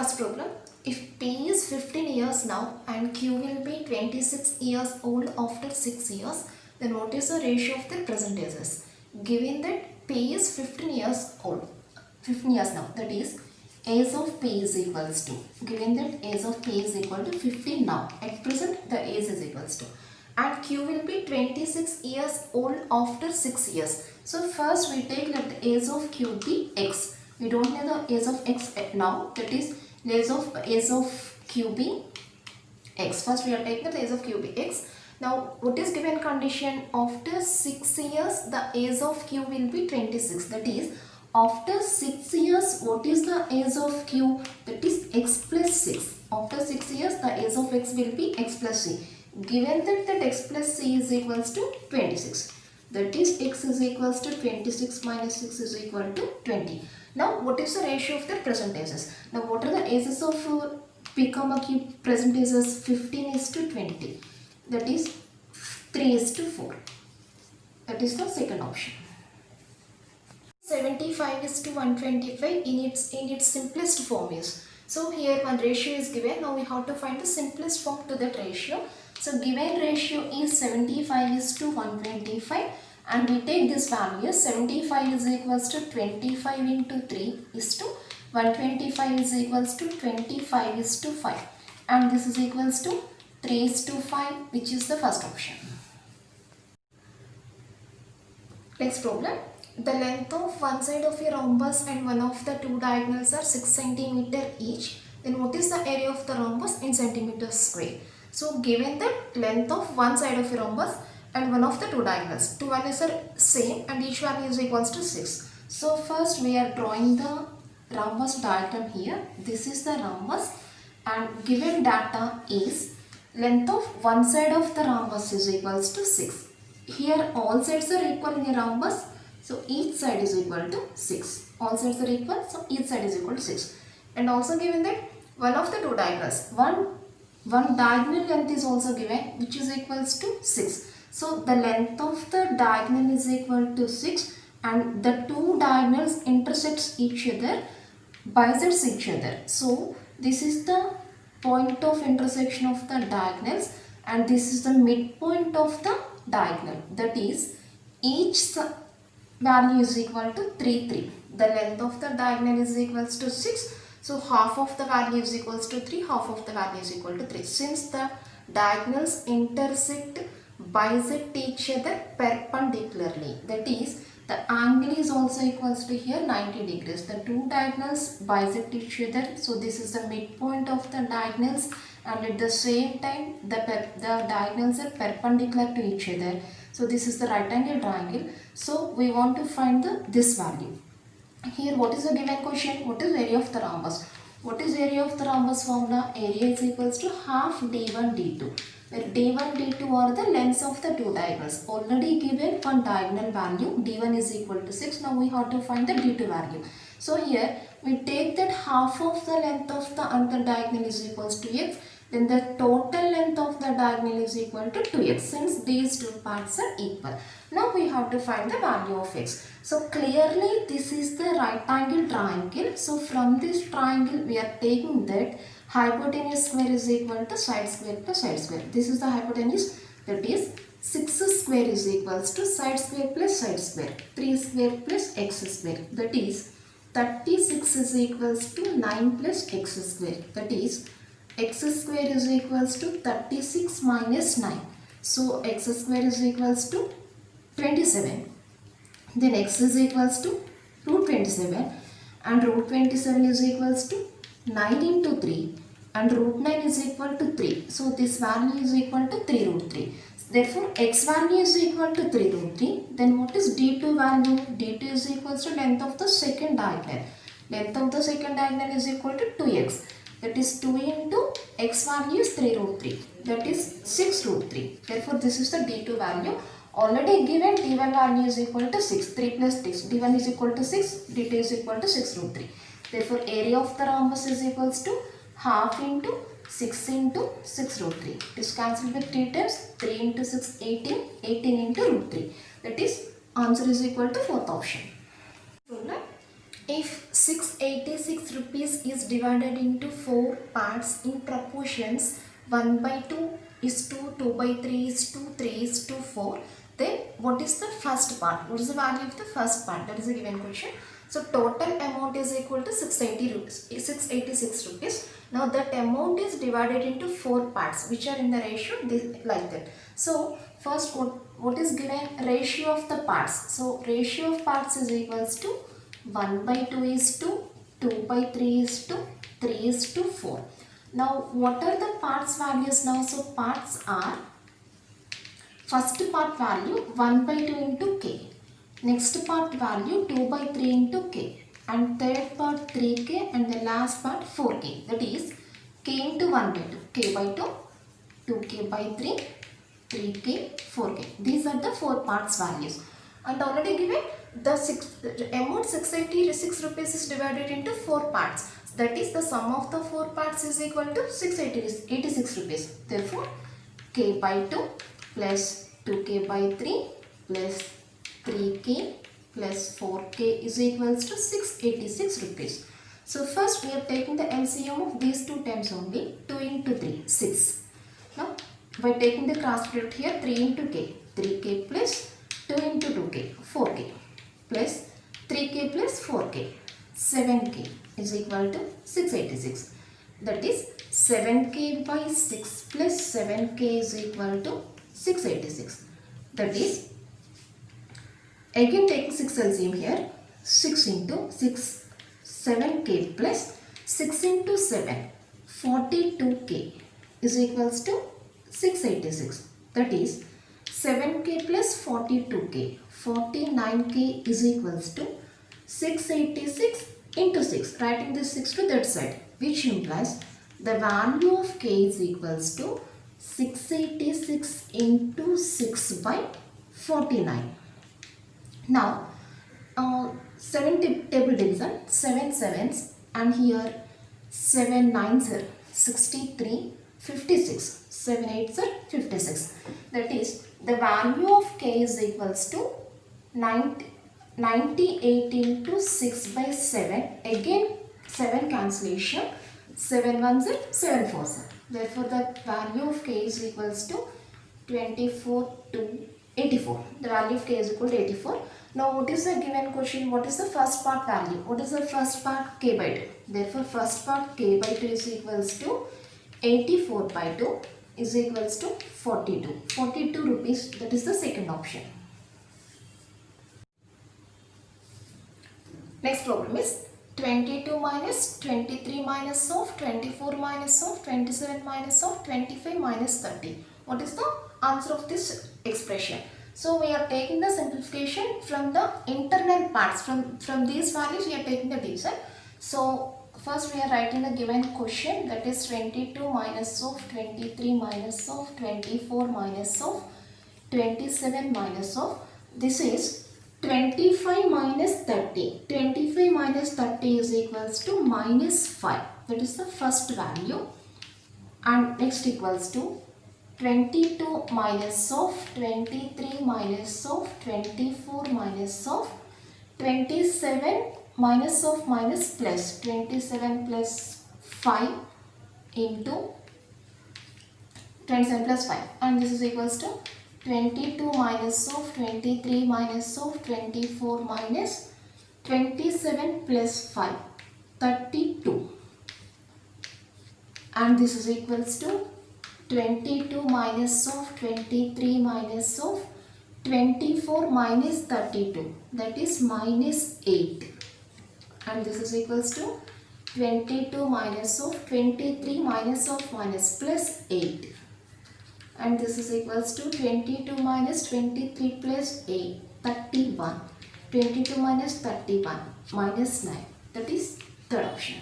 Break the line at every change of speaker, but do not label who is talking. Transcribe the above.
First problem, if P is 15 years now and Q will be 26 years old after 6 years, then what is the ratio of their present ages? Given that P is 15 years old, 15 years now, that is age of P is equals to, given that age of P is equal to 15 now, at present the age is equals to, and Q will be 26 years old after 6 years. So first we take let the age of Q be X. We don't know the age of X now, that is age of Q be X. First we are taking the age of Q be X. Now what is given condition? After 6 years the age of Q will be 26, that is after 6 years what is the age of Q? That is X plus 6. After 6 years the age of X will be X plus C. Given that X plus C is equals to 26, that is X is equals to 26 minus 6 is equal to 20. Now what is the ratio of the present ages? Now what are the ages of P comma Q present ages? 15 is to 20, that is 3 is to 4. That is the second option. 75 is to 125 in its simplest form is. So here one ratio is given. Now we have to find the simplest form to that ratio. So given ratio is 75 is to 125, and we take this value 75 is equals to 25 into 3 is to 125 is equals to 25 is to 5, and this is equals to 3 is to 5, which is the first option. Next problem. The length of one side of a rhombus and one of the two diagonals are 6 cm each. Then what is the area of the rhombus in centimeters square? So given that length of one side of a rhombus and one of the two diagonals, two values are same and each value is equals to 6. So first we are drawing the rhombus diagram here. This is the rhombus, and given data is length of one side of the rhombus is equals to 6. Here all sides are equal in a rhombus, so each side is equal to 6. All sides are equal, so each side is equal to 6. And also given that one of the two diagonals, one diagonal length is also given, which is equals to 6. So the length of the diagonal is equal to 6, and the two diagonals intersects each other, bisects each other. So this is the point of intersection of the diagonals, and this is the midpoint of the diagonal. That is each value is equal to 3, 3. The length of the diagonal is equals to 6. So half of the value is equals to 3, half of the value is equal to 3. Since the diagonals bisect each other perpendicularly, that is the angle is also equals to here 90 degrees. The two diagonals bisect each other, so this is the midpoint of the diagonals, and at the same time the diagonals are perpendicular to each other. So this is the right angle triangle. So we want to find this value. Here what is the given question? What is area of the rhombus? What is area of the rhombus formula? Area is equals to half d1 d2, where d1 d2 are the lengths of the two diagonals. Already given one diagonal value, d1 is equal to 6. Now we have to find the d2 value. So here we take that half of the length of the other diagonal is equals to x. Then the total length of the diagonal is equal to 2x, since these two parts are equal. Now we have to find the value of x. So clearly this is the right angle triangle. So from this triangle we are taking that hypotenuse square is equal to side square plus side square. This is the hypotenuse, that is 6 square is equals to side square plus side square, 3 square plus x square, that is 36 is equals to 9 plus x square, that is x square is equals to 36 minus 9. So x square is equals to 27. Then x is equals to root 27, and root 27 is equals to 9 into 3, and root 9 is equal to 3. So this value is equal to 3 root 3. Therefore x value is equal to 3 root 3. Then what is d2 value? d2 is equals to length of the second diagonal. Length of the second diagonal is equal to 2x. That is 2 into x value is 3 root 3. That is 6 root 3. Therefore this is the d2 value. Already given d1 value is equal to 6. 3 plus 6. d1 is equal to 6. d2 is equal to 6 root 3. Therefore area of the rhombus is equals to half into 6 into 6 root 3. It is cancelled with 3 times. 3 into 6 18. 18 into root 3. That is answer is equal to fourth option. If 686 rupees is divided into 4 parts in proportions 1 by 2 is to 2 by 3 is to 3 is to 4, then what is the first part? What is the value of the first part? That is a given question. So total amount is equal to 686 rupees. Now that amount is divided into 4 parts which are in the ratio like that. So first what is given? Ratio of the parts. So ratio of parts is equals to 1 by 2 is to 2 by 3 is to 3 is to 4. Now what are the parts values now? So parts are first part value 1 by 2 into k. Next part value 2 by 3 into k. And third part 3k and the last part 4k. That is k into 1 by 2. K by 2, 2k by 3, 3k, 4k. These are the 4 parts values. And already given the amount 686 rupees is divided into 4 parts. That is the sum of the 4 parts is equal to 686 rupees. Therefore, k by 2 plus 2k by 3 plus 3k plus 4k is equals to 686 rupees. So first we are taking the LCM of these two terms only. 2 into 3, 6. Now by taking the cross product here, 3 into k, 3k plus 2 into 2k, 4k plus 3k plus 4k, 7k is equal to 686. That is 7k by 6 plus 7k is equal to 686. That is, again take 6 LCM here, 6 into 6, 7k plus 6 into 7, 42k is equals to 686. That is 7k plus 42k, 49k is equals to 686 into 6. Writing this 6 to that side, which implies the value of k is equals to 686 into 6 by 49. Now, 7 table division, 7 sevens and here 7 nines are 63, 56, 7 eights are 56. That is, the value of k is equals to 98 into 6 by 7. Again 7 cancellation, 7 ones are 7 fours are. Therefore, the value of k is equals to 24 to 84. The value of k is equal to 84. Now, what is the given question? What is the first part value? What is the first part? K by 2. Therefore, first part k by 2 is equals to 84 by 2 is equals to 42. 42 rupees, that is the second option. Next problem is 22 minus 23 minus of 24 minus of 27 minus of 25 minus 30. What is the answer of this expression? So we are taking the simplification from the internal parts. From these values we are taking the division. So first we are writing the given question, that is 22 minus of 23 minus of 24 minus of 27 minus of. This is 25 minus 30. 25 minus 30 is equals to minus 5. That is the first value. And next equals to 22 minus of 23 minus of 24 minus of 27 minus of minus plus 27 plus 5 into 27 plus 5, and this is equals to 22 minus of 23 minus of 24 minus 27 plus 5, 32, and this is equals to 22 minus of 23 minus of 24 minus 32, that is minus 8, and this is equals to 22 minus of 23 minus of minus plus 8, and this is equals to 22 minus 23 plus 8, 31, 22 minus 31 minus 9, that is third option.